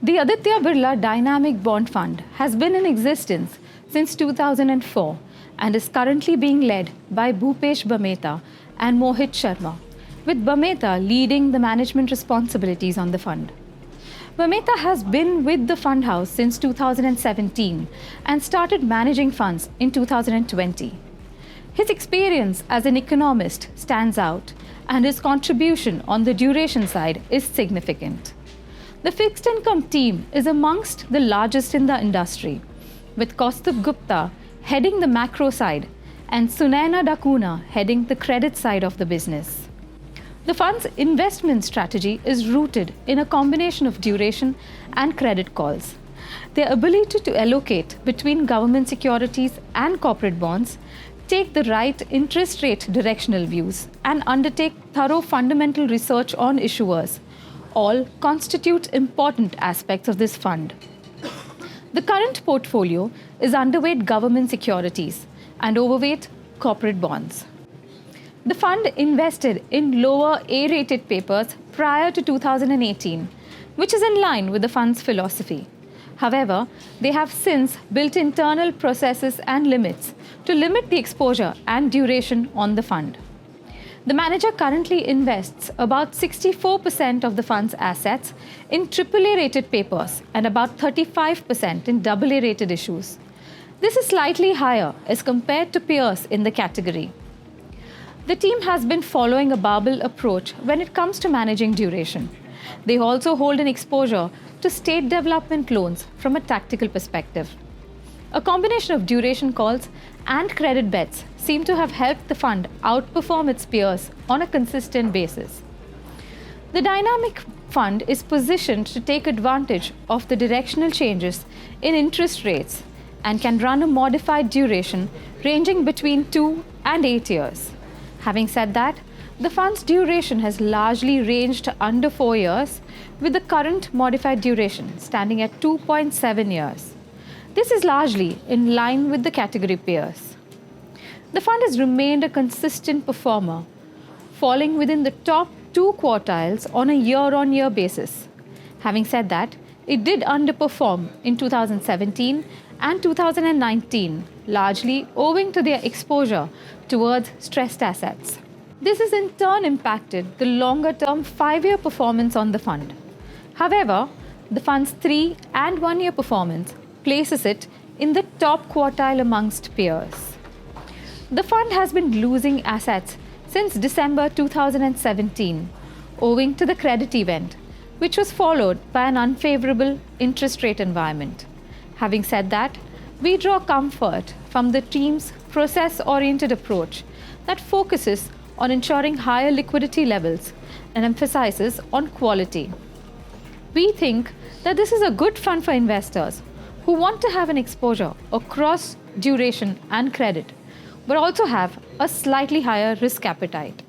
The Aditya Birla Dynamic Bond Fund has been in existence since 2004 and is currently being led by Bhupesh Bameta and Mohit Sharma, with Bameta leading the management responsibilities on the fund. Bameta has been with the fund house since 2017 and started managing funds in 2020. His experience as an economist stands out, and his contribution on the duration side is significant. The fixed income team is amongst the largest in the industry, with Kaustubh Gupta heading the macro side and Sunaina Dakuna heading the credit side of the business. The fund's investment strategy is rooted in a combination of duration and credit calls. Their ability to allocate between government securities and corporate bonds, take the right interest rate directional views, and undertake thorough fundamental research on issuers all constitute important aspects of this fund. The current portfolio is underweight government securities and overweight corporate bonds. The fund invested in lower A-rated papers prior to 2018, which is in line with the fund's philosophy. However, they have since built internal processes and limits to limit the exposure and duration on the fund. The manager currently invests about 64% of the fund's assets in AAA-rated papers and about 35% in AA-rated issues. This is slightly higher as compared to peers in the category. The team has been following a barbell approach when it comes to managing duration. They also hold an exposure to state development loans from a tactical perspective. A combination of duration calls and credit bets seem to have helped the fund outperform its peers on a consistent basis. The dynamic fund is positioned to take advantage of the directional changes in interest rates and can run a modified duration ranging between 2 and 8 years. Having said that, the fund's duration has largely ranged under 4 years, with the current modified duration standing at 2.7 years. This is largely in line with the category peers. The fund has remained a consistent performer, falling within the top 2 quartiles on a year-on-year basis. Having said that, it did underperform in 2017 and 2019, largely owing to their exposure towards stressed assets. This has in turn impacted the longer-term 5-year performance on the fund. However, the fund's 3 and 1-year performance places it in the top quartile amongst peers. The fund has been losing assets since December 2017, owing to the credit event, which was followed by an unfavorable interest rate environment. Having said that, we draw comfort from the team's process-oriented approach that focuses on ensuring higher liquidity levels and emphasizes on quality. We think that this is a good fund for investors who want to have an exposure across duration and credit, but also have a slightly higher risk appetite.